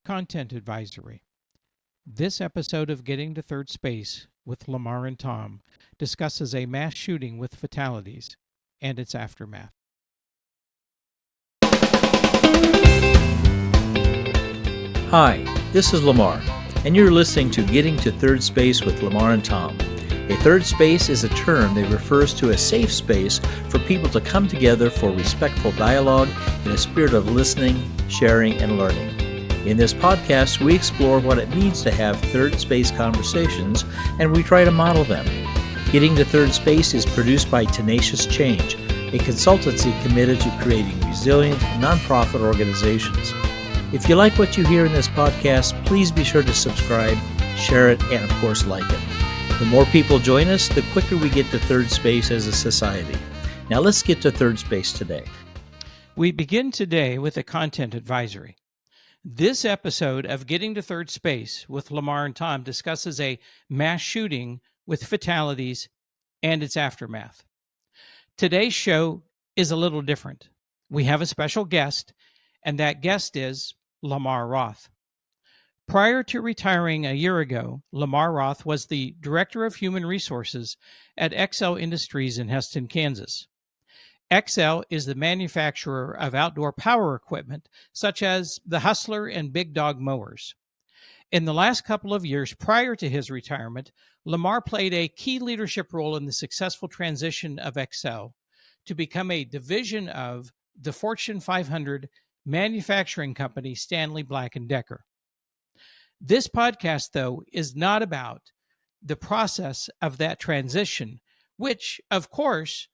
Content Advisory. This episode of Getting to Third Space with Lamar and Tom discusses a mass shooting with fatalities and its aftermath. Hi, this is Lamar, and you're listening to Getting to Third Space with Lamar and Tom. A third space is a term that refers to a safe space for people to come together for respectful dialogue in a spirit of listening, sharing, and learning. In this podcast, we explore what it means to have third space conversations, and we try to model them. Getting to Third Space is produced by Tenacious Change, a consultancy committed to creating resilient, nonprofit organizations. If you like what you hear in this podcast, please be sure to subscribe, share it, and of course like it. The more people join us, the quicker we get to third space as a society. Now let's get to third space today. We begin today with a content advisory. This episode of Getting to Third Space with Lamar and Tom discusses a mass shooting with fatalities and its aftermath. Today's show is a little different. We have a special guest, and that guest is Lamar Roth. Prior to retiring a year ago, Lamar Roth was the Director of Human Resources at XL Industries in Heston, Kansas. XL is the manufacturer of outdoor power equipment, such as the Hustler and Big Dog mowers. In the last couple of years prior to his retirement, Lamar played a key leadership role in the successful transition of XL to become a division of the Fortune 500 manufacturing company Stanley Black & Decker. This podcast, though, is not about the process of that transition, which, of course,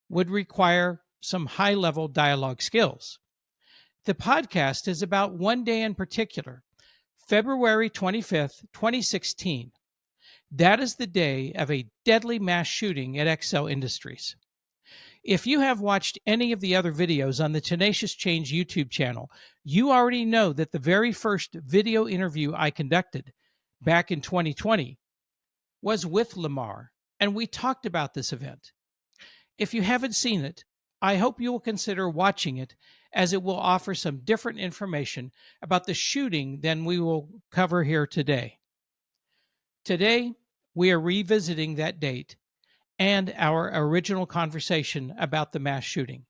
would require some high-level dialogue skills. The podcast is about one day in particular, February 25th, 2016. That is the day of a deadly mass shooting at XL Industries. If you have watched any of the other videos on the Tenacious Change YouTube channel, you already know that the very first video interview I conducted back in 2020 was with Lamar, and we talked about this event. If you haven't seen it, I hope you will consider watching it, as it will offer some different information about the shooting than we will cover here today. Today, we are revisiting that date and our original conversation about the mass shooting.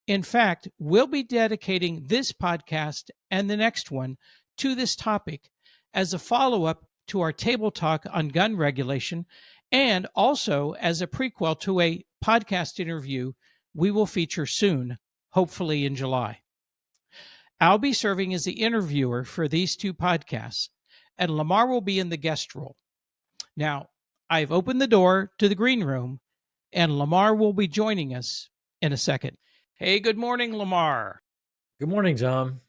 In fact, we'll be dedicating this podcast and the next one to this topic as a follow-up to our table talk on gun regulation, and also as a prequel to a podcast interview we will feature soon, hopefully in July. I'll be serving as the interviewer for these two podcasts, and Lamar will be in the guest role. Now, I've opened the door to the green room, and Lamar will be joining us in a second. Hey, good morning, Lamar. Good morning, Tom.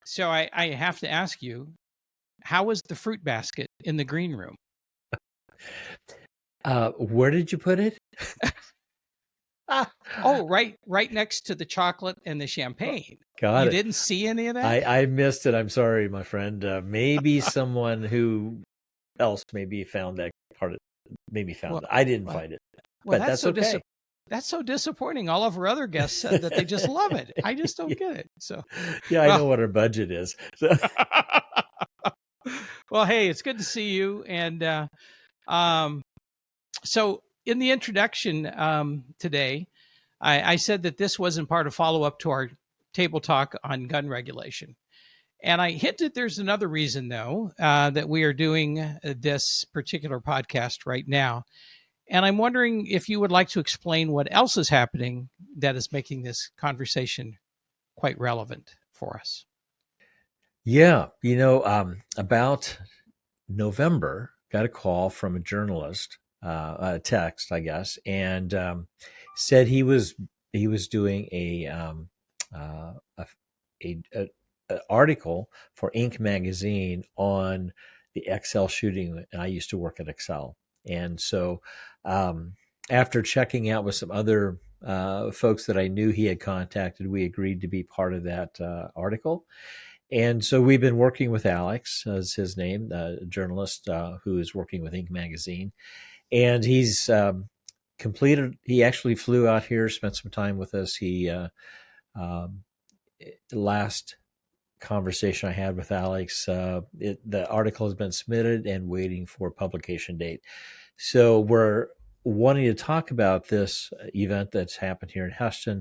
So I have to ask you, how was the fruit basket in the green room? Where did you put it? Oh, right next to the chocolate and the champagne. Got You it. didn't see any of that? I missed it. I'm sorry, my friend. Maybe someone who else maybe found that part. Maybe found it. I didn't find it, well, but that's okay. That's so disappointing. All of our other guests said that they just love it. I just don't get it. So, yeah, I know what our budget is. So. Well, hey, it's good to see you. And so in the introduction today, I said that this wasn't part of follow-up to our table talk on gun regulation. And I hinted there's another reason, though, that we are doing this particular podcast right now. And I'm wondering if you would like to explain what else is happening that is making this conversation quite relevant for us. Yeah, about November, got a call from a journalist, a text, I guess, and said he was doing a article for Inc. magazine on the XL shooting. And I used to work at XL, and so after checking out with some other folks that I knew he had contacted, we agreed to be part of that article. And so we've been working with Alex, as his name, a journalist who is working with Inc. magazine. And he's he actually flew out here, spent some time with us. He last conversation I had with Alex. The article has been submitted and waiting for publication date. So we're wanting to talk about this event that's happened here in Heston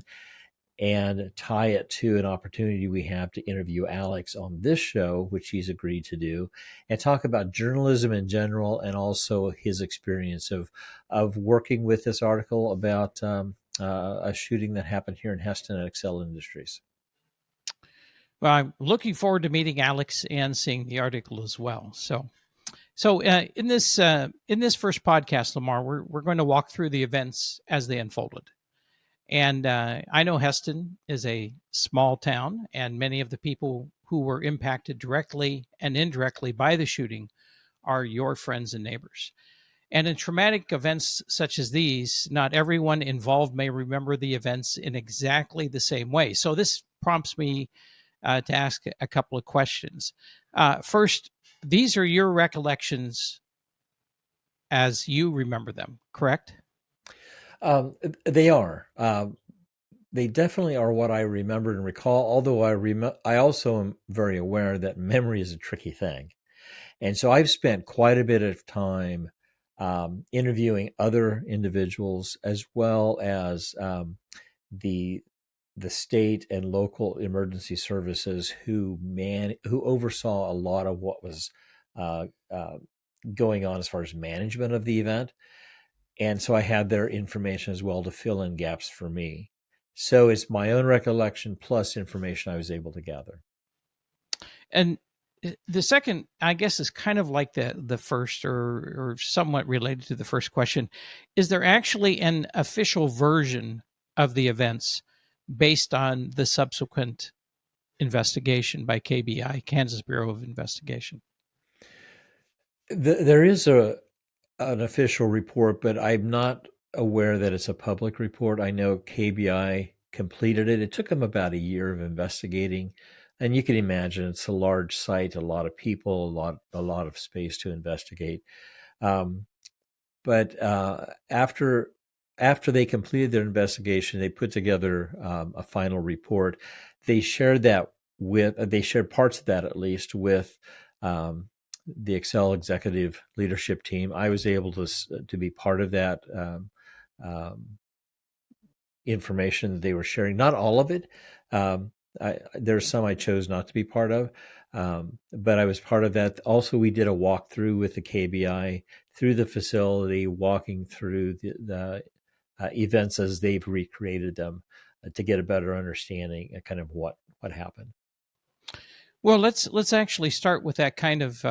and tie it to an opportunity we have to interview Alex on this show, which he's agreed to do, and talk about journalism in general and also his experience of working with this article about a shooting that happened here in Heston at Excel Industries. Well, I'm looking forward to meeting Alex and seeing the article as well. So in this first podcast, Lamar, we're going to walk through the events as they unfolded. And I know Heston is a small town, and many of the people who were impacted directly and indirectly by the shooting are your friends and neighbors. And in traumatic events such as these, not everyone involved may remember the events in exactly the same way. So this prompts me to ask a couple of questions. First, these are your recollections as you remember them, correct? They are. They definitely are what I remember and recall, although I also am very aware that memory is a tricky thing. And so I've spent quite a bit of time interviewing other individuals as well as the state and local emergency services who oversaw a lot of what was uh, uh, going on as far as management of the event. And so I had their information as well to fill in gaps for me. So it's my own recollection plus information I was able to gather. And the second, I guess, is kind of like the first, or somewhat related to the first question. Is there actually an official version of the events based on the subsequent investigation by KBI, Kansas Bureau of Investigation? There is an official report, but I'm not aware that it's a public report. I know KBI completed it. It took them about a year of investigating, and you can imagine it's a large site, a lot of people, a lot of space to investigate. But after they completed their investigation, they put together a final report. They shared parts of that at least with the Excel executive leadership team. I was able to be part of that information that they were sharing. Not all of it. There's some I chose not to be part of, but I was part of that. Also, we did a walkthrough with the KBI through the facility, walking through the events as they've recreated them to get a better understanding of kind of what happened. Well, let's actually start with that kind of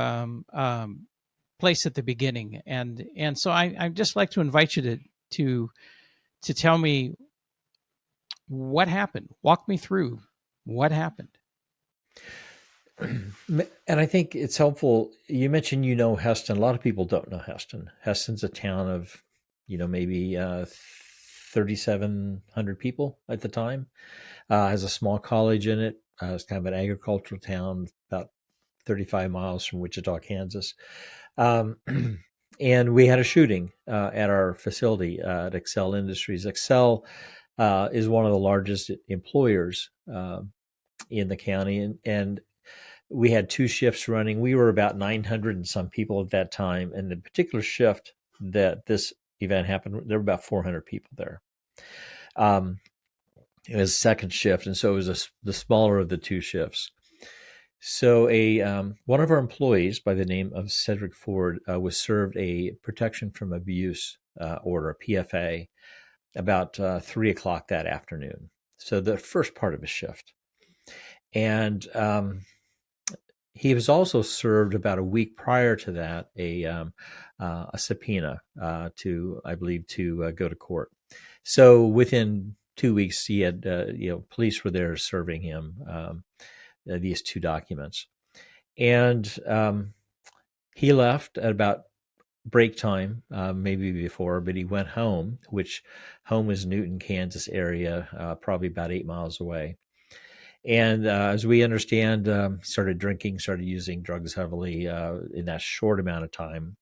place at the beginning, and so I'd just like to invite you to tell me what happened. Walk me through what happened. And I think it's helpful. You mentioned Heston. A lot of people don't know Heston. Heston's a town of maybe 3,700 people at the time. Has a small college in it. It's kind of an agricultural town, about 35 miles from Wichita, Kansas. And we had a shooting at our facility at Excel Industries. Excel is one of the largest employers in the county, and we had two shifts running. We were about 900 and some people at that time, and the particular shift that this event happened, there were about 400 people there. It was second shift, and so it was the smaller of the two shifts. So one of our employees by the name of Cedric Ford was served a protection from abuse order, PFA, about 3 o'clock that afternoon. So the first part of his shift. And he was also served about a week prior to that a subpoena to go to court. So within 2 weeks, he had police were there serving him these two documents, and he left at about break time, maybe before, but he went home, which home was Newton, Kansas area, probably about 8 miles away. And as we understand, started drinking, started using drugs heavily in that short amount of time,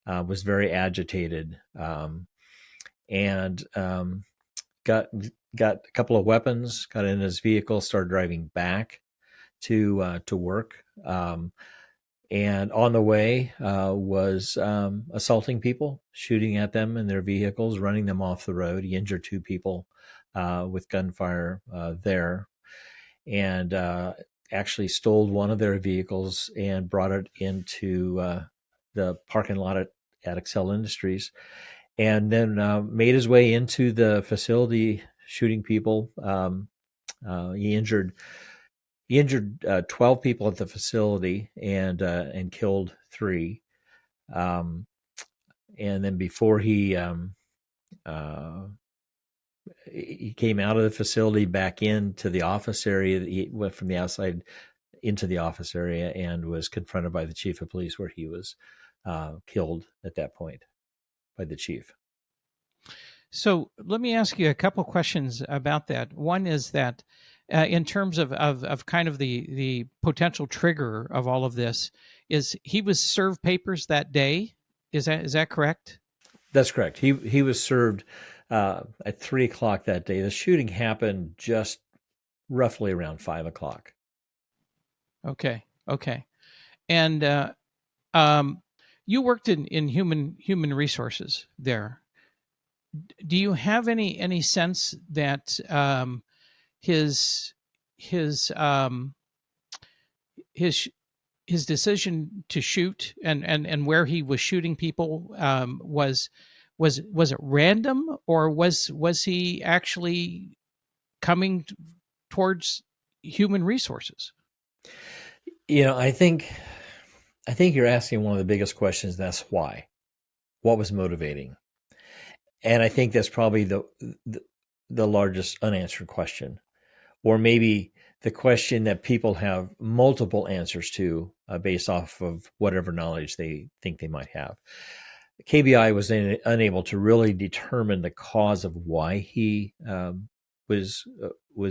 was very agitated, and got a couple of weapons, got in his vehicle, started driving back to work. And on the way was assaulting people, shooting at them in their vehicles, running them off the road. He injured 2 people with gunfire there, and actually stole one of their vehicles and brought it into the parking lot at Excel Industries, and then made his way into the facility, shooting people. He injured 12 people at the facility and killed 3. And then before he came out of the facility back into the office area, he went from the outside into the office area and was confronted by the chief of police, where he was killed at that point by the chief. So let me ask you a couple questions about that. One is that in terms of kind of the potential trigger of all of this, is he was served papers that day? Is that correct? That's correct. He was served at 3:00 that day. The shooting happened just roughly around 5:00. Okay. And you worked in human resources there. Do you have any sense that his his um, his his decision to shoot and where he was shooting people was it random, or was he actually coming towards human resources? I think you're asking one of the biggest questions. That's why. What was motivating? And I think that's probably the largest unanswered question, or maybe the question that people have multiple answers to based off of whatever knowledge they think they might have. KBI was unable to really determine the cause of why he was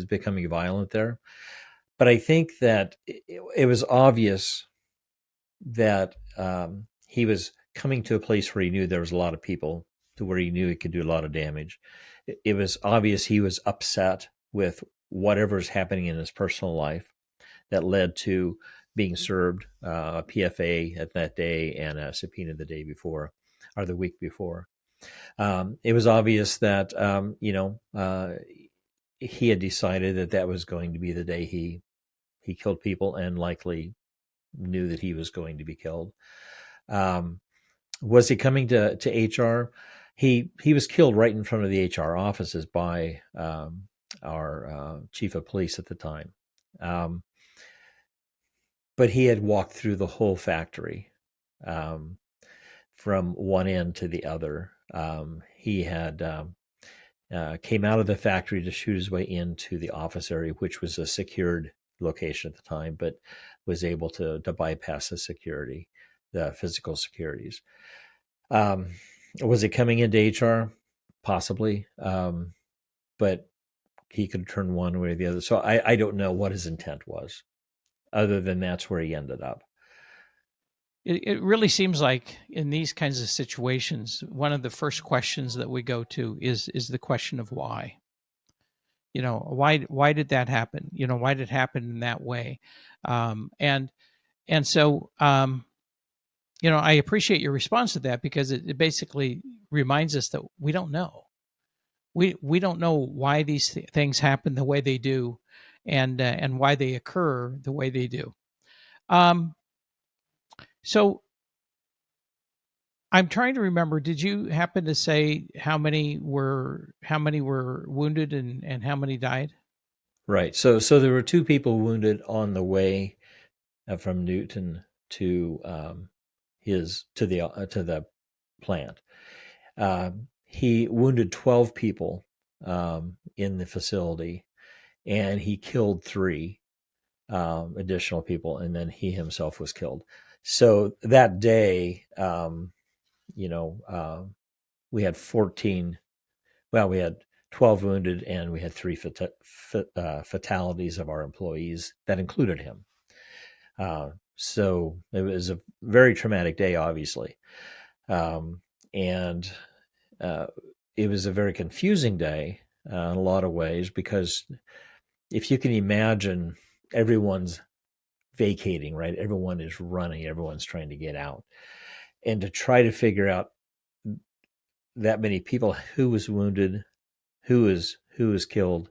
becoming violent there, but I think that it was obvious that he was coming to a place where he knew there was a lot of people, to where he knew he could do a lot of damage. It was obvious he was upset with whatever's happening in his personal life that led to being served a PFA at that day and a subpoena the day before, or the week before. It was obvious that he had decided that was going to be the day he killed people, and likely knew that he was going to be killed. Was he coming to HR? He was killed right in front of the HR offices by our chief of police at the time. But he had walked through the whole factory from one end to the other. He had came out of the factory to shoot his way into the office area, which was a secured location at the time, but was able to bypass the security, the physical securities. Was it coming into HR? Possibly. But he could turn one way or the other. So I don't know what his intent was, other than that's where he ended up. It really seems like in these kinds of situations, one of the first questions that we go to is the question of why. Why did that happen? Why did it happen in that way? And so I appreciate your response to that, because it basically reminds us that we don't know. We don't know why these things happen the way they do, and why they occur the way they do. So I'm trying to remember. Did you happen to say how many were wounded and how many died? Right. So there were 2 people wounded on the way from Newton to the plant. He wounded 12 people in the facility, and he killed 3 additional people, and then he himself was killed. So that day, we had 14. Well, we had 12 wounded, and we had 3 fatalities of our employees that included him. So it was a very traumatic day, obviously. And it was a very confusing day in a lot of ways, because if you can imagine everyone's vacating, right? Everyone is running, everyone's trying to get out. And to try to figure out that many people, who was wounded, who was killed,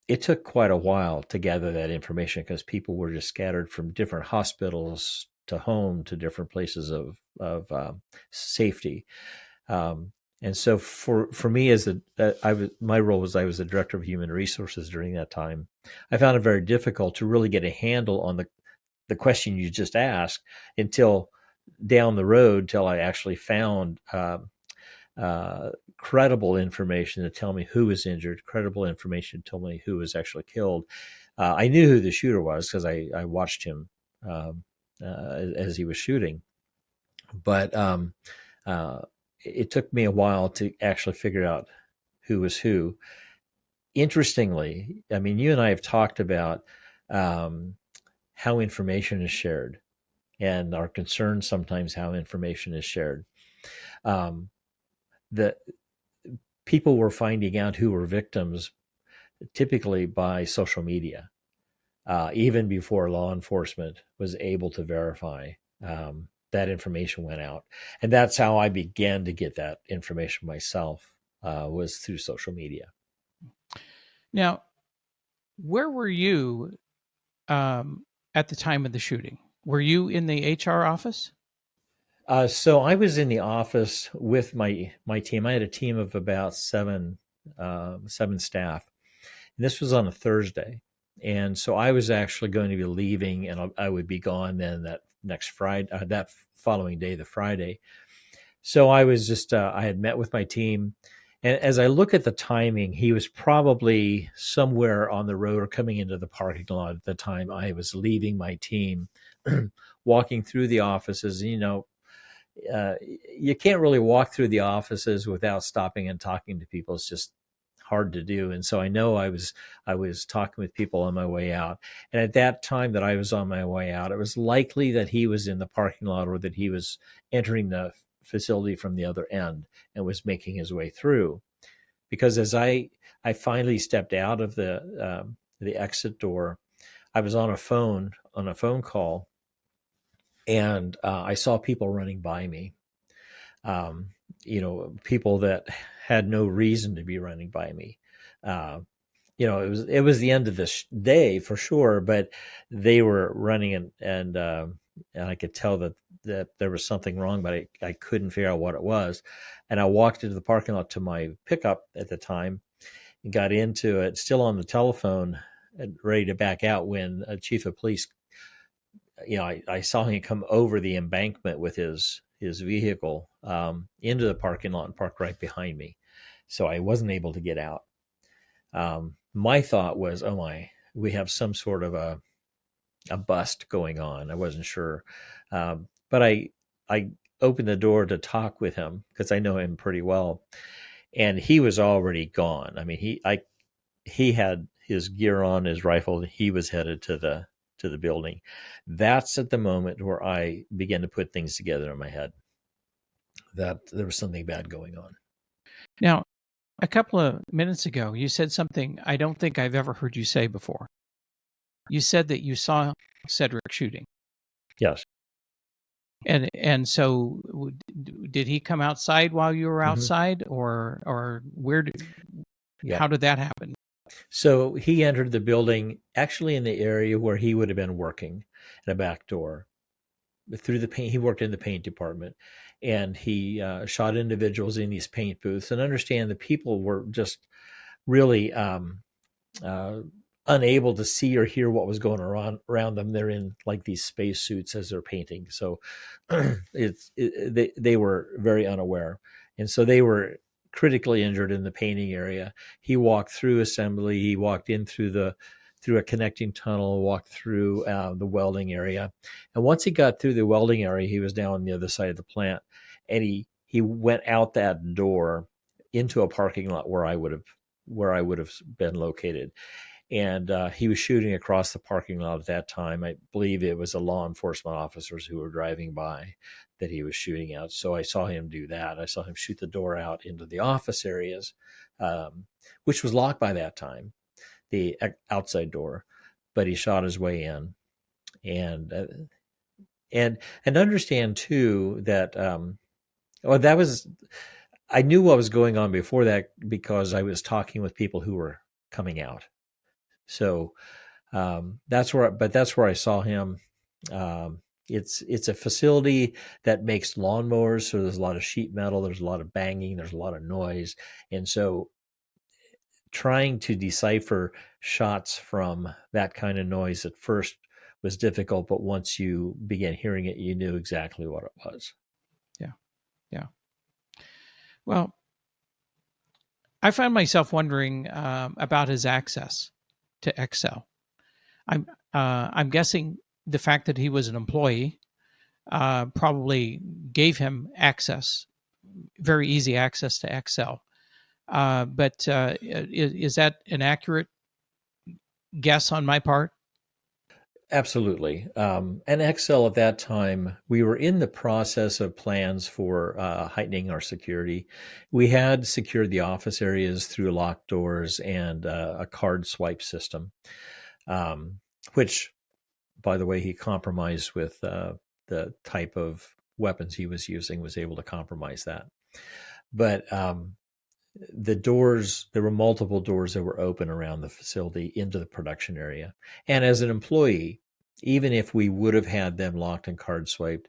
it took quite a while to gather that information because people were just scattered from different hospitals to home to different places of safety. And so for me, my role was I was the director of human resources during that time. I found it very difficult to really get a handle on the question you just asked until down the road, till I actually found credible information to tell me who was injured, credible information to tell me who was actually killed. I knew who the shooter was because I watched him as he was shooting. But it took me a while to actually figure out who was who. Interestingly, I mean, you and I have talked about how information is shared and are concerned sometimes how information is shared. The people were finding out who were victims typically by social media, even before law enforcement was able to verify that information went out. And that's how I began to get that information myself, was through social media. Now, where were you at the time of the shooting? Were you in the HR office? So I was in the office with my team. I had a team of about seven staff, and this was on a Thursday. And so I was actually going to be leaving, and I would be gone then that next Friday, that following day, the Friday. So I was just I had met with my team, and as I look at the timing, he was probably somewhere on the road or coming into the parking lot at the time I was leaving my team, walking through the offices. You can't really walk through the offices without stopping and talking to people. It's just hard to do. And so I know I was talking with people on my way out. And at that time that I was on my way out, it was likely that he was in the parking lot or that he was entering the facility from the other end and was making his way through. Because as I finally stepped out of the exit door, I was on a phone call, and I saw people running by me. People that had no reason to be running by me. It was the end of this day for sure, but they were running, and I could tell that there was something wrong, but I couldn't figure out what it was. And I walked into the parking lot to my pickup at the time and got into it, still on the telephone, and ready to back out when a chief of police, I saw him come over the embankment with his vehicle into the parking lot and parked right behind me. So I wasn't able to get out. My thought was, oh my, we have some sort of a bust going on. I wasn't sure. But I opened the door to talk with him because I know him pretty well. And he was already gone. I mean, he had his gear on, his rifle. He was headed to the building. That's at the moment where I began to put things together in my head that there was something bad going on. Now, a couple of minutes ago, you said something I don't think I've ever heard you say before. You said that you saw Cedric shooting. Yes. And so did he come outside while you were outside, or where how did that happen? So he entered the building actually in the area where he would have been working, at a back door. Through the paint, he worked in the paint department, and he shot individuals in these paint booths. And understand the people were just really unable to see or hear what was going around them. They're in like these space suits as they're painting, so they were very unaware, and so they were critically injured in the painting area. He walked through assembly. He walked in through a connecting tunnel, walked through the welding area, and once he got through the welding area, he was down on the other side of the plant, and he went out that door into a parking lot where I would have been located. And he was shooting across the parking lot at that time. I believe it was the law enforcement officers who were driving by that he was shooting at. So I saw him do that. I saw him shoot the door out into the office areas, which was locked by that time, the outside door. But he shot his way in. and and understand too that well, that was, I knew what was going on before that because I was talking with people who were coming out. So that's where I saw him. It's a facility that makes lawnmowers, so there's a lot of sheet metal, there's a lot of banging, there's a lot of noise, and so trying to decipher shots from that kind of noise at first was difficult, but once you began hearing it, you knew exactly what it was. Yeah. Yeah. Well, I find myself wondering about his access to Excel. I'm guessing the fact that he was an employee probably gave him access, very easy access to Excel. But is that an accurate guess on my part? Absolutely. And Excel at that time, we were in the process of plans for heightening our security. We had secured the office areas through locked doors and a card swipe system, which, by the way, he compromised with the type of weapons he was using, was able to compromise that. But the doors, there were multiple doors that were open around the facility into the production area. And as an employee, even if we would have had them locked and card swiped,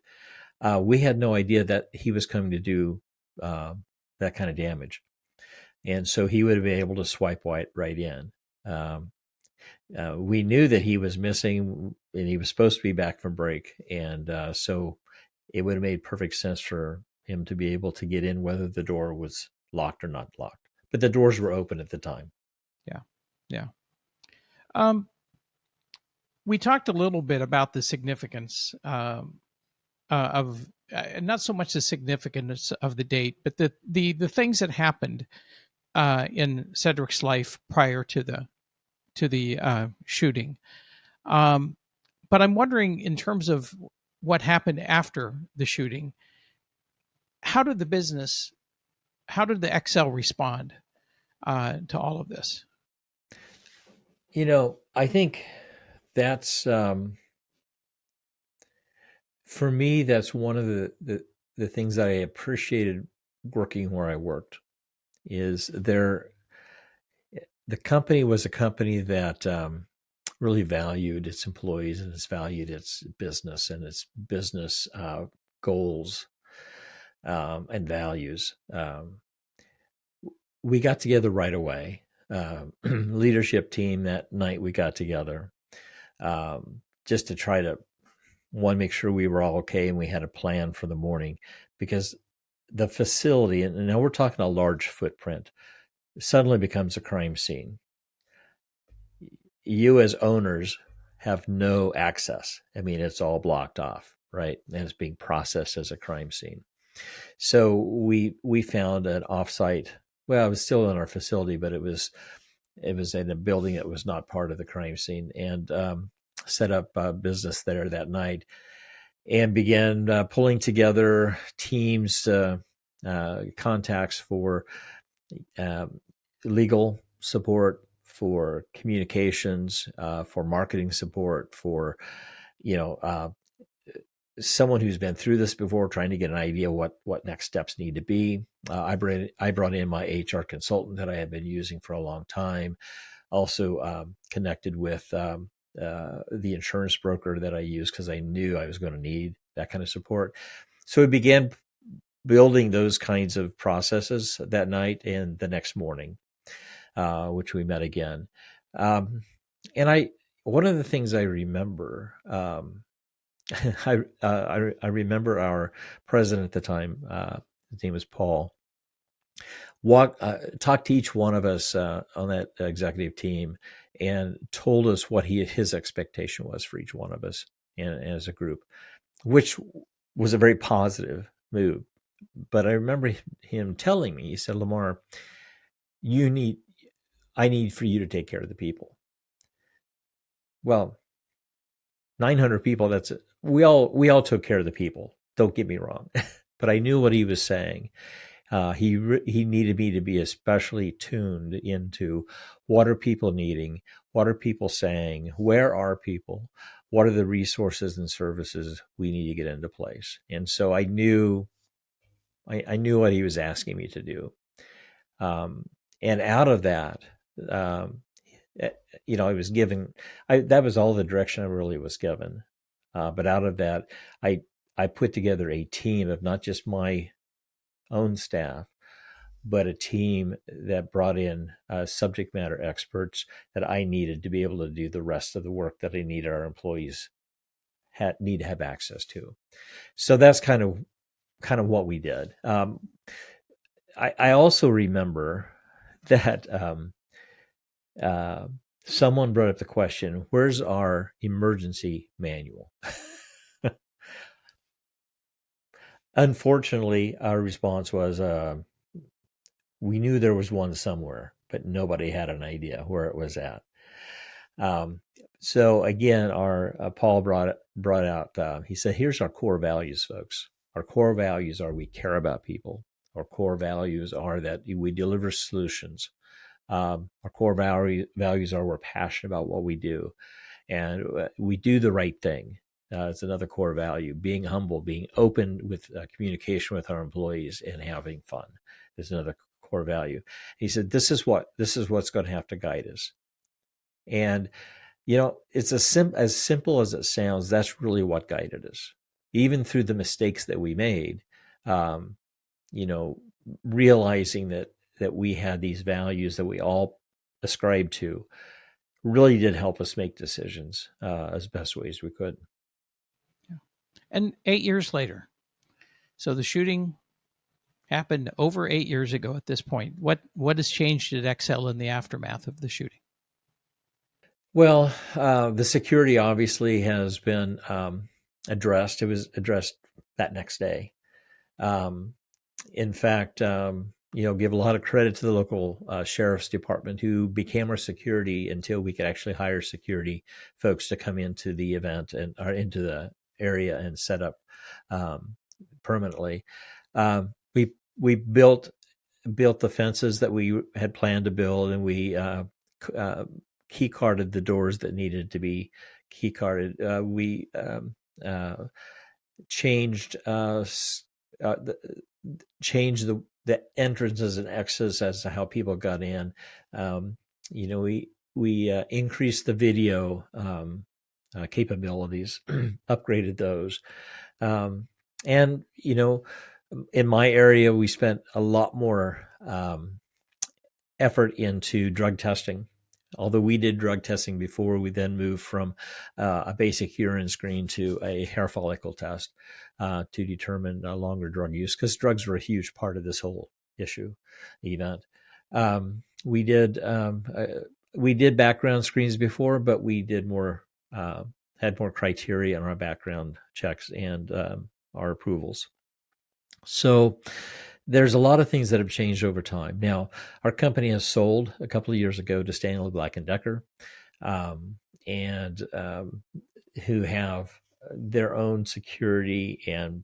we had no idea that he was coming to do that kind of damage. And so he would have been able to swipe right in. We knew that he was missing and he was supposed to be back from break. And so it would have made perfect sense for him to be able to get in, whether the door was locked or not locked. But the doors were open at the time. Yeah. Yeah. Um, we talked a little bit about the significance of not so much the significance of the date, but the things that happened in Cedric's life prior to the shooting. But I'm wondering, in terms of what happened after the shooting, how did the Excel respond to all of this? I think that's for me. That's one of the things that I appreciated working where I worked. Is the company was a company that really valued its employees and it's valued its business and its business goals and values. We got together right away. Leadership team that night, we got together just to try to, one, make sure we were all okay and we had a plan for the morning, because the facility, and now we're talking a large footprint, suddenly becomes a crime scene. You as owners have no access. I mean, it's all blocked off, right? And it's being processed as a crime scene. So we found an offsite. Well, it was still in our facility, but it was in a building that was not part of the crime scene, and set up a business there that night, and began pulling together teams, contacts for legal support, for communications, for marketing support, for someone who's been through this before, trying to get an idea what next steps need to be. I brought in my HR consultant that I had been using for a long time. Also connected with the insurance broker that I use, because I knew I was going to need that kind of support. So we began building those kinds of processes that night and the next morning, which we met again. And one of the things I remember, I remember our president at the time, his name was Paul, talked to each one of us on that executive team and told us what his expectation was for each one of us and as a group, which was a very positive move. But I remember him telling me, he said, "Lamar, I need for you to take care of the people." Well, 900 people, that's it. We all took care of the people. Don't get me wrong. But I knew what he was saying. He needed me to be especially tuned into what are people needing, what are people saying, where are people, what are the resources and services we need to get into place? And so I knew what he was asking me to do. And out of that, I was given, that was all the direction I really was given. But out of that, I put together a team of not just my own staff, but a team that brought in subject matter experts that I needed to be able to do the rest of the work that I need our employees need to have access to. So that's kind of what we did. I also remember that someone brought up the question, where's our emergency manual? Unfortunately, our response was, we knew there was one somewhere, but nobody had an idea where it was at. So again, our Paul brought out, he said, here's our core values, folks. Our core values are we care about people. Our core values are that we deliver solutions. Our core values are we're passionate about what we do, and we do the right thing. It's another core value. Being humble, being open with communication with our employees, and having fun is another core value. He said, this is what's going to have to guide us. And it's as simple as it sounds. That's really what guided us, even through the mistakes that we made. Realizing that we had these values that we all ascribe to really did help us make decisions as best ways we could. Yeah. And 8 years later, so the shooting happened over 8 years ago at this point. What has changed at Excel in the aftermath of the shooting? Well, the security obviously has been addressed. It was addressed that next day. In fact, give a lot of credit to the local sheriff's department who became our security until we could actually hire security folks to come into the event or into the area and set up permanently. We built the fences that we had planned to build, and we key carded the doors that needed to be key carded. We changed the entrances and exits as to how people got in. We increased the video capabilities, upgraded those, and in my area, we spent a lot more effort into drug testing. Although we did drug testing before, we then moved from a basic urine screen to a hair follicle test to determine longer drug use, because drugs were a huge part of this whole event. We did background screens before, but we did had more criteria in our background checks and our approvals. So there's a lot of things that have changed over time. Now, our company has sold a couple of years ago to Stanley Black & Decker, who have their own security and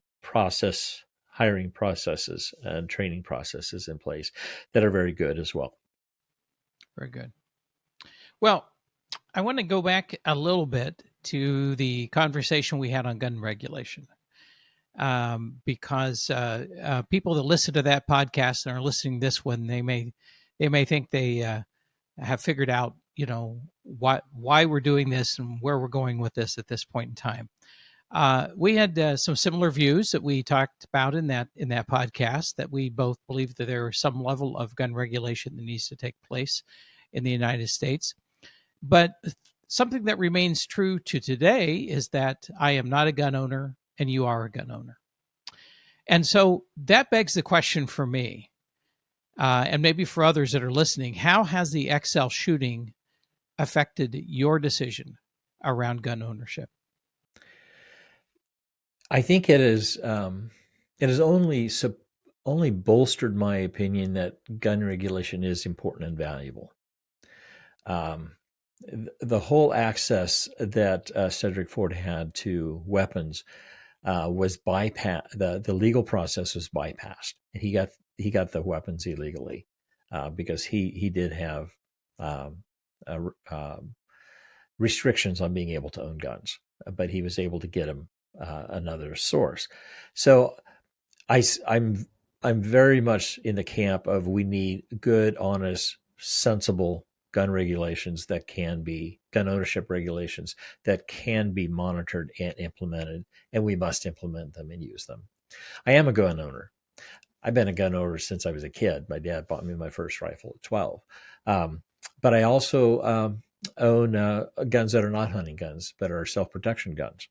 hiring processes and training processes in place that are very good as well. Very good. Well, I want to go back a little bit to the conversation we had on gun regulation. Because people that listen to that podcast and are listening to this one, they may think they have figured out, why we're doing this and where we're going with this at this point in time. We had some similar views that we talked about in that podcast, that we both believe that there is some level of gun regulation that needs to take place in the United States. But something that remains true to today is that I am not a gun owner and you are a gun owner. And so that begs the question for me, and maybe for others that are listening, how has the Excel shooting affected your decision around gun ownership? I think it has only bolstered my opinion that gun regulation is important and valuable. The whole access that Cedric Ford had to weapons was bypassed. The legal process was bypassed. He got the weapons illegally because he did have restrictions on being able to own guns. but he was able to get him another source. So I'm very much in the camp of we need good, honest, sensible gun regulations that can be gun ownership regulations that can be monitored and implemented, and we must implement them and use them. I am a gun owner. I've been a gun owner since I was a kid. My dad bought me my first rifle at 12. But I also own guns that are not hunting guns, but are self-protection guns.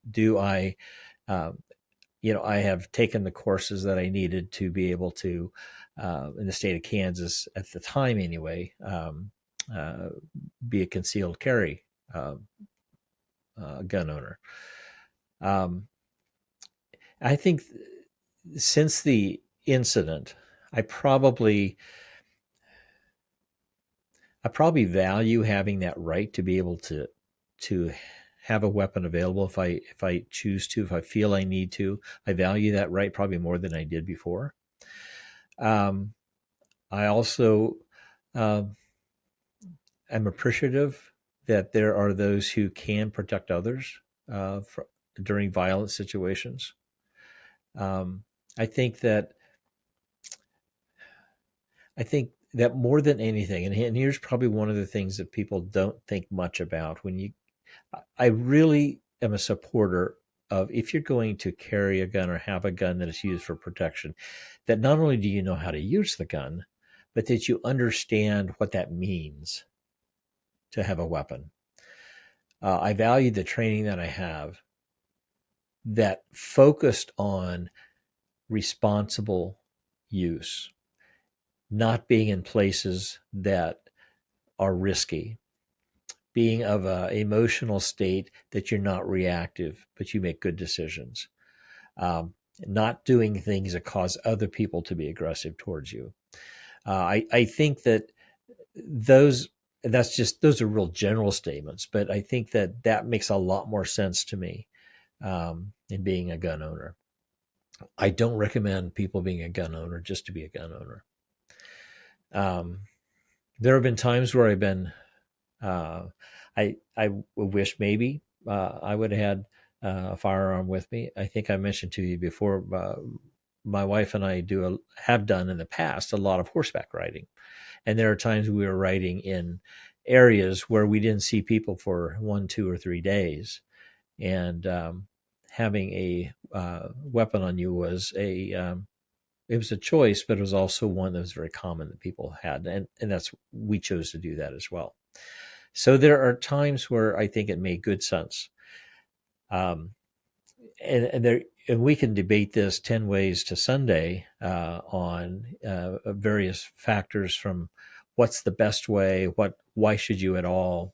Do I, I have taken the courses that I needed to be able to, in the state of Kansas at the time anyway, be a concealed carry gun owner. I think since the incident, I probably value having that right to be able to have a weapon available if I choose to, if I feel I need to. I value that right probably more than I did before. I also am appreciative that there are those who can protect others during violent situations. I think that more than anything, and here's probably one of the things that people don't think much about I really am a supporter of, if you're going to carry a gun or have a gun that is used for protection, that not only do you know how to use the gun, but that you understand what that means to have a weapon. I value the training that I have that focused on responsible use, not being in places that are risky, being of an emotional state that you're not reactive, but you make good decisions, not doing things that cause other people to be aggressive towards you. I think that those are real general statements, but I think that makes a lot more sense to me in being a gun owner. I don't recommend people being a gun owner just to be a gun owner. There have been times where I've been, I wish maybe I would have had a firearm with me. I think I mentioned to you before, my wife and I have done in the past a lot of horseback riding. And there are times we were riding in areas where we didn't see people for 1, 2, or 3 days. And having a weapon on you was it was a choice, but it was also one that was very common that people had. And we chose to do that as well. So there are times where I think it made good sense. And we can debate this 10 ways to Sunday on various factors, from what's the best way, why should you at all,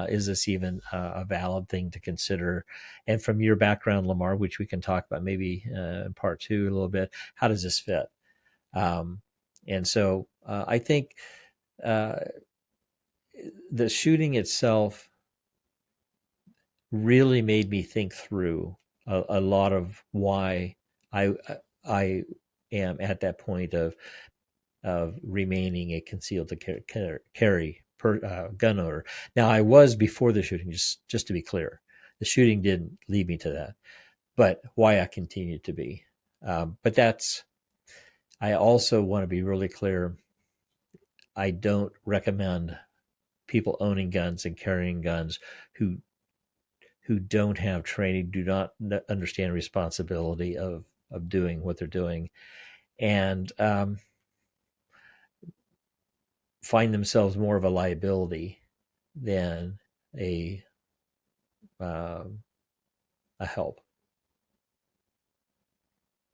is this even a valid thing to consider? And from your background, Lamar, which we can talk about maybe in part 2 a little bit, how does this fit? And so I think the shooting itself really made me think through a lot of why I am at that point of remaining a concealed carry gun owner. Now, I was before the shooting, just to be clear. The shooting didn't lead me to that, but why I continue to be. But I also want to be really clear. I don't recommend people owning guns and carrying guns who don't have training, do not understand responsibility of doing what they're doing, and find themselves more of a liability than a help.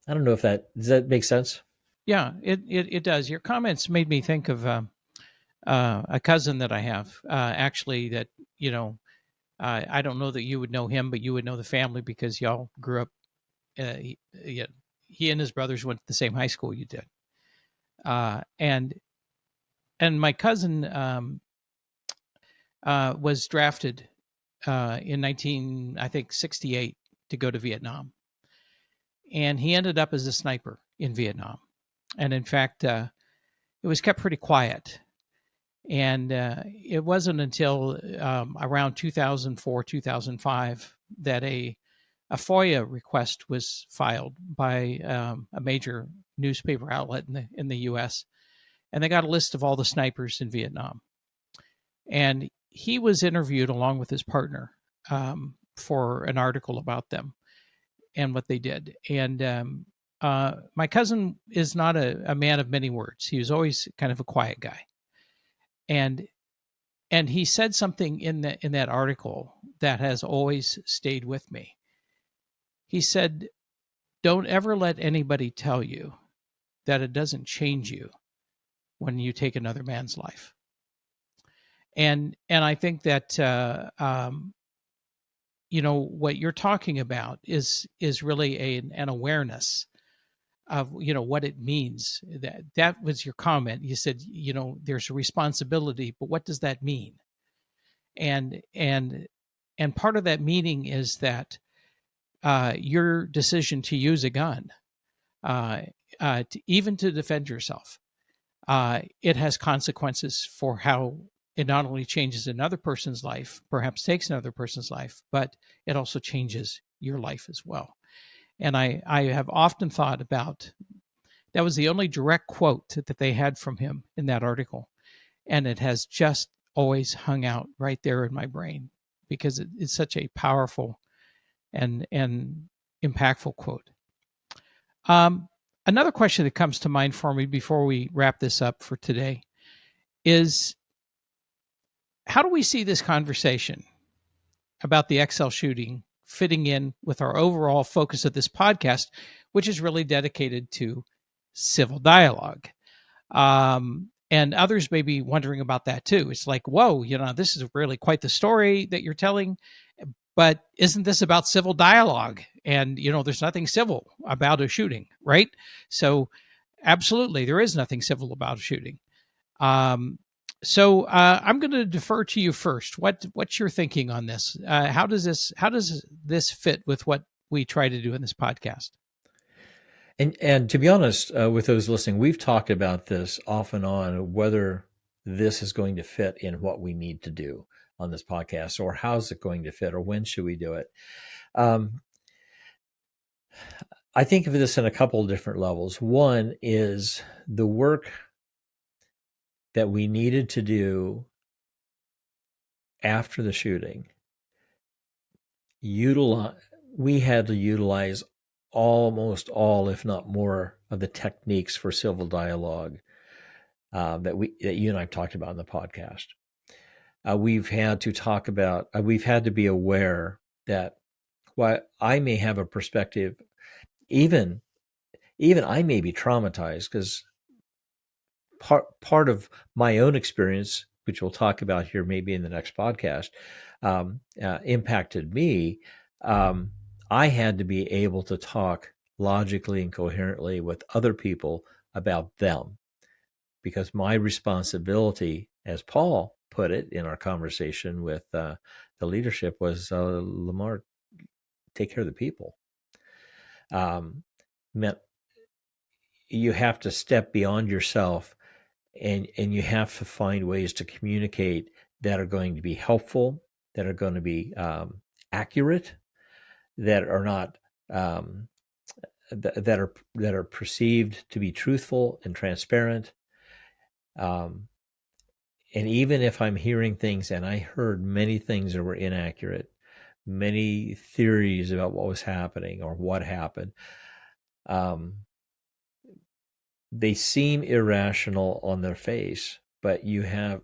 I don't know if does that make sense? Yeah, it does. Your comments made me think of a cousin that I have, actually, that, I don't know that you would know him, but you would know the family because y'all grew up. He and his brothers went to the same high school you did. And my cousin was drafted in 1968 to go to Vietnam. And he ended up as a sniper in Vietnam. And in fact, it was kept pretty quiet. And it wasn't until around 2004, 2005 that a FOIA request was filed by a major newspaper outlet in the U.S. And they got a list of all the snipers in Vietnam. And he was interviewed along with his partner for an article about them and what they did. And my cousin is not a man of many words. He was always kind of a quiet guy. And he said something in that article that has always stayed with me. He said, "Don't ever let anybody tell you that it doesn't change you when you take another man's life." And I think that what you're talking about is really an awareness of what it means. That was your comment. You said there's a responsibility, but what does that mean? And part of that meaning is that your decision to use a gun, even to defend yourself, it has consequences for how it not only changes another person's life, perhaps takes another person's life, but it also changes your life as well. And I have often thought about that was the only direct quote that they had from him in that article. And it has just always hung out right there in my brain because it's such a powerful and impactful quote. Another question that comes to mind for me before we wrap this up for today is, how do we see this conversation about the XL shooting fitting in with our overall focus of this podcast, which is really dedicated to civil dialogue? And others may be wondering about that too. It's like, whoa, this is really quite the story that you're telling, but isn't this about civil dialogue? And, there's nothing civil about a shooting, right? So absolutely, there is nothing civil about a shooting. So I'm going to defer to you first. What's your thinking on this? How does this fit with what we try to do in this podcast? And to be honest, with those listening, we've talked about this off and on, whether this is going to fit in what we need to do on this podcast, or how's it going to fit, or when should we do it. I think of this in a couple of different levels. One is the work that we needed to do after the shooting. We had to utilize almost all, if not more, of the techniques for civil dialogue that you and I've talked about in the podcast. We've had to be aware that while I may have a perspective, even I may be traumatized, because part of my own experience, which we'll talk about here maybe in the next podcast, impacted me. I had to be able to talk logically and coherently with other people about them, because my responsibility, as Paul put it in our conversation with the leadership, was Lamar, take care of the people. Meant you have to step beyond yourself, and you have to find ways to communicate that are going to be helpful, that are going to be accurate, that are not that are perceived to be truthful and transparent. And even if I'm hearing things, and I heard many things that were inaccurate, many theories about what was happening or what happened, they seem irrational on their face, but you have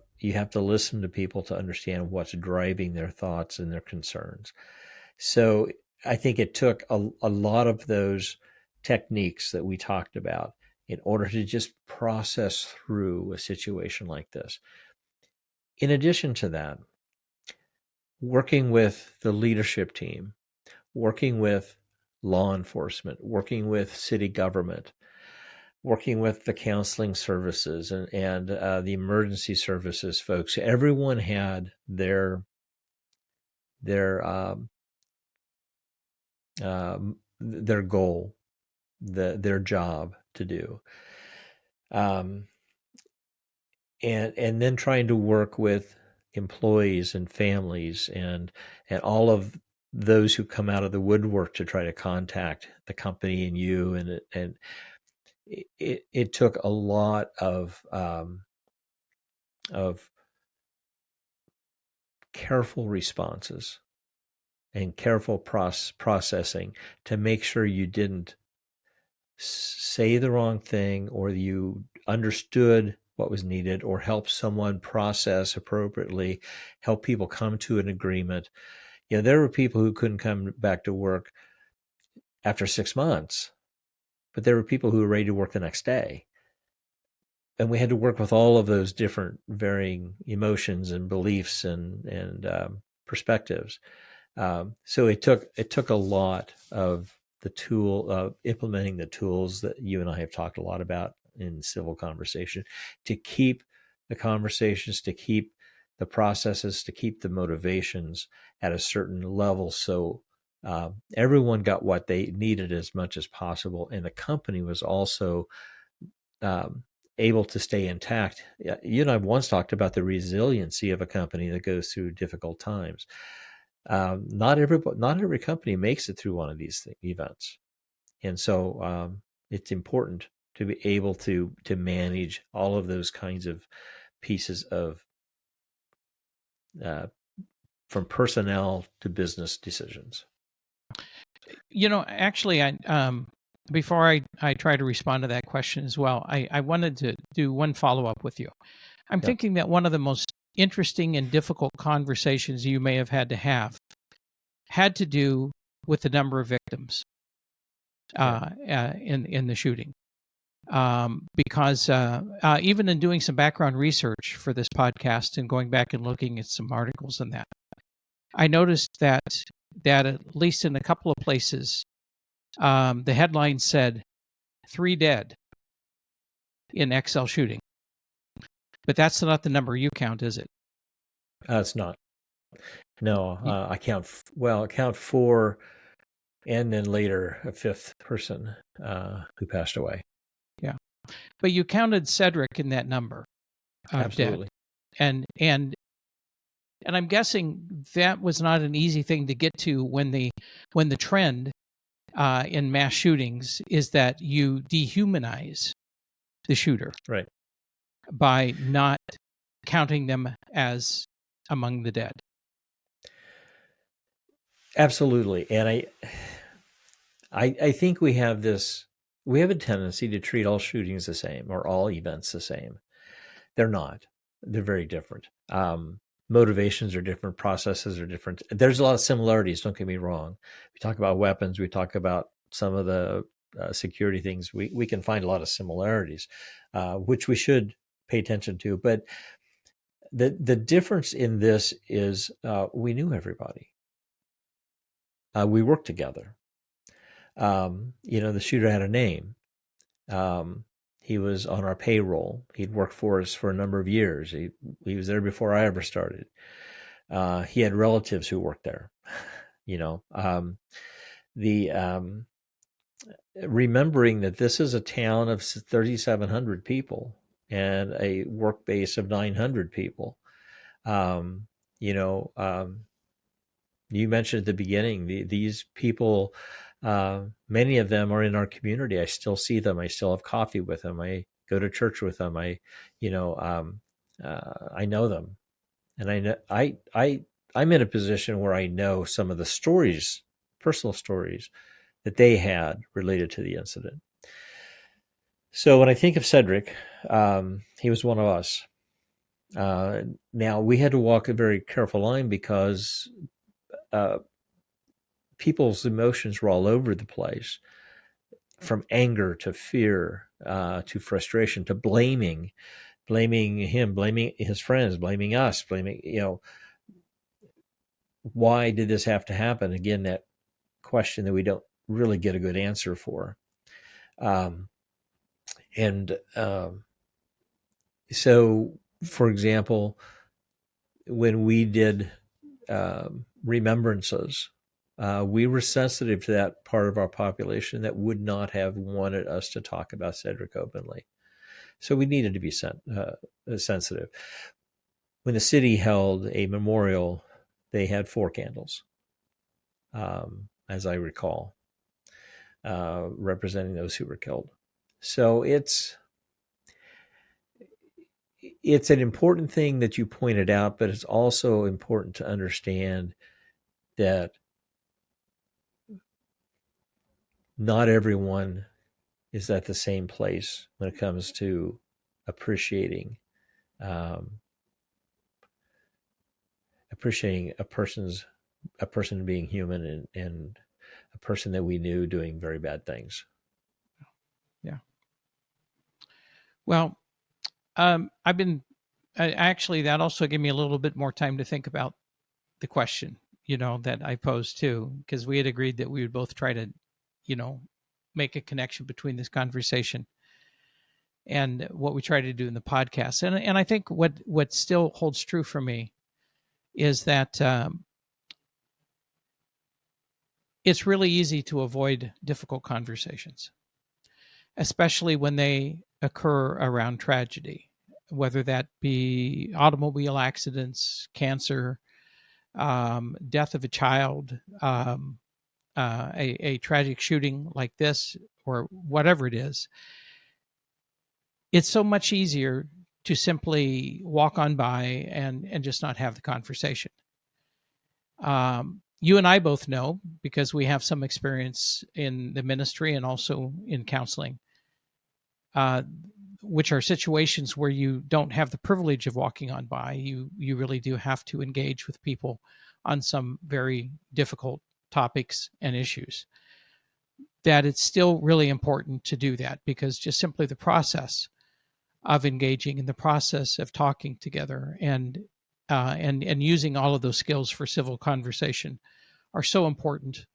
to listen to people to understand what's driving their thoughts and their concerns. So I think it took a lot of those techniques that we talked about in order to just process through a situation like this. In addition to that, working with the leadership team, working with law enforcement, working with city government, working with the counseling services and the emergency services folks, everyone had their goal, their job to do. and then trying to work with employees and families and all of those who come out of the woodwork to try to contact the company and you, and it took a lot of careful responses and careful processing to make sure you didn't say the wrong thing, or you understood what was needed, or help someone process appropriately, help people come to an agreement. There were people who couldn't come back to work after 6 months, but there were people who were ready to work the next day. And we had to work with all of those different varying emotions and beliefs and perspectives. So it took a lot of the tool of implementing the tools that you and I have talked a lot about in civil conversation, to keep the conversations, to keep the processes, to keep the motivations at a certain level, so everyone got what they needed as much as possible, and the company was also able to stay intact. You and I once talked about the resiliency of a company that goes through difficult times. Not every company makes it through one of these events, and so it's important to be able to manage all of those kinds of pieces of from personnel to business decisions. Actually, before I try to respond to that question as well, I wanted to do one follow-up with you. I'm thinking that one of the most interesting and difficult conversations you may have had to do with the number of victims in the shooting. Because even in doing some background research for this podcast and going back and looking at some articles and that, I noticed that at least in a couple of places, the headline said 3 dead in XL shooting. But that's not the number you count, is it? It's not. No, I count 4, and then later a 5th person who passed away. Yeah, but you counted Cedric in that number. Absolutely. Dead. And I'm guessing that was not an easy thing to get to when the trend in mass shootings is that you dehumanize the shooter, right, by not counting them as among the dead. Absolutely. And I think we have a tendency to treat all shootings the same, or all events the same. They're not. They're very different. Motivations are different. Processes are different. There's a lot of similarities, don't get me wrong. We talk about weapons. We talk about some of the security things. We can find a lot of similarities, which we should pay attention to. But the difference in this is we knew everybody. We worked together. The shooter had a name. He was on our payroll. He'd worked for us for a number of years. He was there before I ever started. He had relatives who worked there. Remembering that this is a town of 3,700 people and a work base of 900 people. You mentioned at the beginning, these people, many of them are in our community. I still see them. I still have coffee with them. I go to church with them. I know them, and I'm in a position where I know some of the stories, personal stories, that they had related to the incident. So when I think of Cedric, he was one of us. Now we had to walk a very careful line because people's emotions were all over the place, from anger to fear to frustration to blaming him, blaming his friends, blaming us, why did this have to happen? Again, that question that we don't really get a good answer for. So, for example, when we did remembrances, we were sensitive to that part of our population that would not have wanted us to talk about Cedric openly. So we needed to be sensitive. When the city held a memorial, they had 4 candles, as I recall, representing those who were killed. So it's an important thing that you pointed out, but it's also important to understand that not everyone is at the same place when it comes to appreciating appreciating a person being human and a person that we knew doing very bad things. Yeah. Well, I've been actually, that also gave me a little bit more time to think about the question, that I posed too, because we had agreed that we would both try to, make a connection between this conversation and what we try to do in the podcast. And I think what still holds true for me is that it's really easy to avoid difficult conversations, especially when they occur around tragedy, whether that be automobile accidents, cancer, death of a child, a tragic shooting like this, or whatever it is. It's so much easier to simply walk on by and just not have the conversation. You and I both know, because we have some experience in the ministry and also in counseling, which are situations where you don't have the privilege of walking on by. You really do have to engage with people on some very difficult topics and issues. That it's still really important to do that, because just simply the process of engaging, and the process of talking together, and using all of those skills for civil conversation are so important,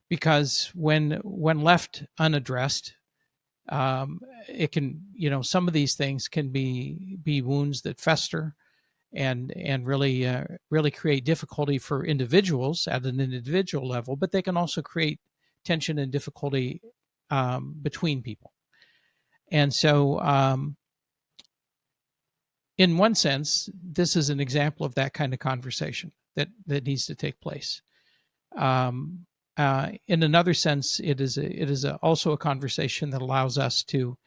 because when left unaddressed, it can, some of these things can be wounds that fester and really create difficulty for individuals at an individual level, but they can also create tension and difficulty between people. And so, in one sense, this is an example of that kind of conversation that needs to take place. In another sense, it is also a conversation that allows us to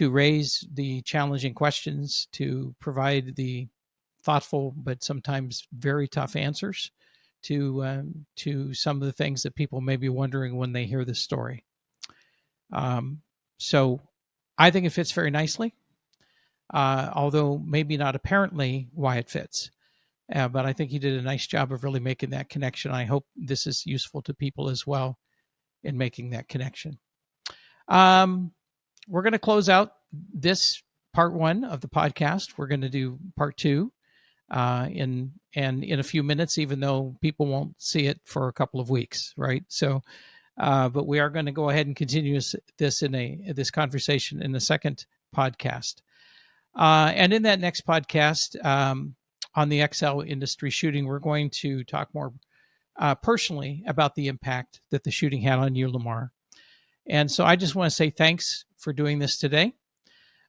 raise the challenging questions, to provide the thoughtful but sometimes very tough answers to some of the things that people may be wondering when they hear this story. So I think it fits very nicely, although maybe not apparently why it fits. But I think you did a nice job of really making that connection. I hope this is useful to people as well in making that connection. We're going to close out this part 1 of the podcast. We're going to do part 2 in a few minutes, even though people won't see it for a couple of weeks, right? So, but we are going to go ahead and continue this conversation in the second podcast. And in that next podcast, on the XL industry shooting, we're going to talk more personally about the impact that the shooting had on you, Lamar. And so I just want to say thanks for doing this today.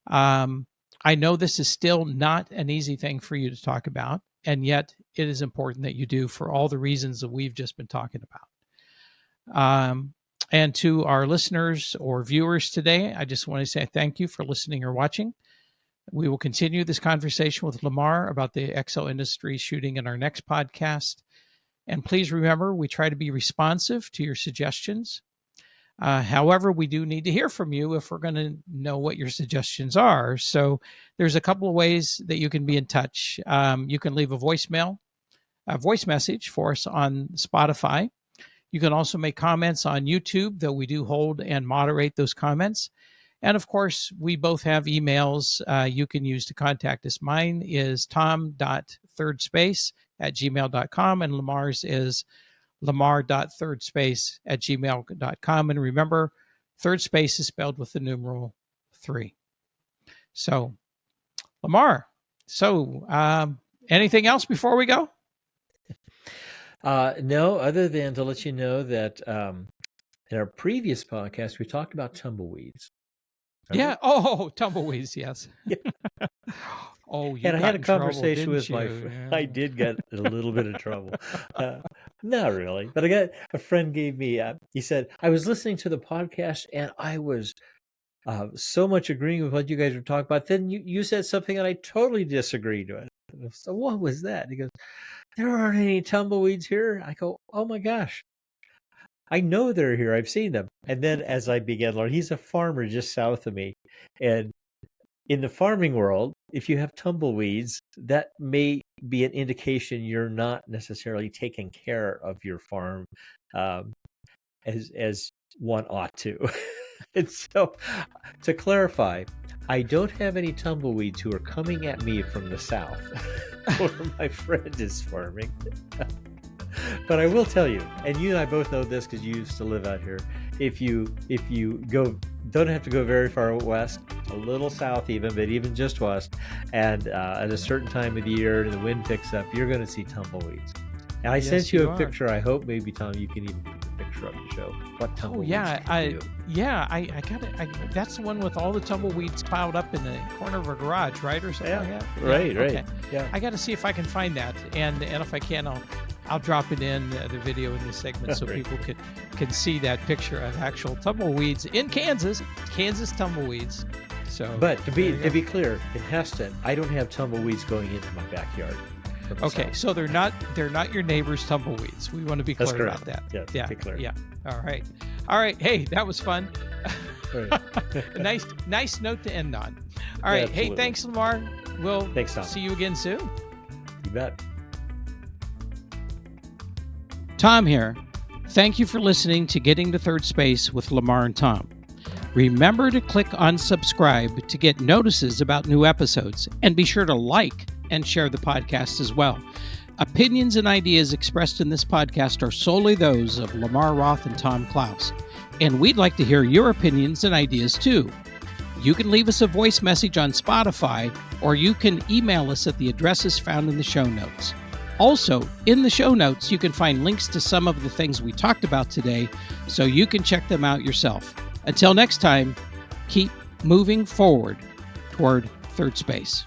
I know this is still not an easy thing for you to talk about, and yet it is important that you do, for all the reasons that we've just been talking about. And to our listeners or viewers today, I just want to say thank you for listening or watching. We will continue this conversation with Lamar about the XL industry shooting in our next podcast. And please remember, we try to be responsive to your suggestions. However, we do need to hear from you if we're going to know what your suggestions are. So there's a couple of ways that you can be in touch. You can leave a voice message for us on Spotify. You can also make comments on YouTube, though we do hold and moderate those comments. And of course, we both have emails you can use to contact us. Mine is tom.thirdspace@gmail.com, and Lamar's is lamar.thirdspace@gmail.com. And remember, third space is spelled with the numeral 3. So, Lamar, anything else before we go? No, other than to let you know that in our previous podcast, we talked about tumbleweeds. Yeah. Oh, tumbleweeds. Yes. Yeah. Oh, you And I got had a in trouble, conversation didn't with my you? friend. I Yeah. did get in a little bit of trouble. Uh, Not really, but I got a friend gave me. He said I was listening to the podcast and I was so much agreeing with what you guys were talking about. Then you said something and I totally disagreed with. So what was that? He goes, "There aren't any tumbleweeds here." I go, "Oh my gosh, I know they're here. I've seen them." And then as I began learning, he's a farmer just south of me, and in the farming world, if you have tumbleweeds, that may be an indication you're not necessarily taking care of your farm um, as one ought to. And so, to clarify, I don't have any tumbleweeds who are coming at me from the south, where my friend is farming. But I will tell you, and you and I both know this because you used to live out here. If you go, don't have to go very far west, a little south even, but even just west, and at a certain time of the year, and the wind picks up, you're going to see tumbleweeds. And I Yes, sent you you a are. picture. I hope maybe Tom, you can even put the picture up to show what Oh tumbleweeds yeah, can do. I got it. That's the one with all the tumbleweeds piled up in the corner of a garage, right, or something like that. Right, Yeah, right. okay. Yeah. I got to see if I can find that, and if I can, I'll drop it in the video in the segment so Great. people can see that picture of actual tumbleweeds in Kansas tumbleweeds. So, But to there you go. be clear, in Heston, I don't have tumbleweeds going into my backyard. from the Okay, south. so they're not your neighbor's tumbleweeds. We want to be That's clear about correct. that. Yeah, be clear. Yeah. All right. Hey, that was fun. Right. A nice note to end on. All right. Hey, Absolutely. thanks, Lamar. We'll Thanks, Tom. see you again soon. You bet. Tom here. Thank you for listening to Getting to Third Space with Lamar and Tom. Remember to click on subscribe to get notices about new episodes, and be sure to like and share the podcast as well. Opinions and ideas expressed in this podcast are solely those of Lamar Roth and Tom Klaus, and we'd like to hear your opinions and ideas too. You can leave us a voice message on Spotify, or you can email us at the addresses found in the show notes. Also, in the show notes, you can find links to some of the things we talked about today, so you can check them out yourself. Until next time, keep moving forward toward third space.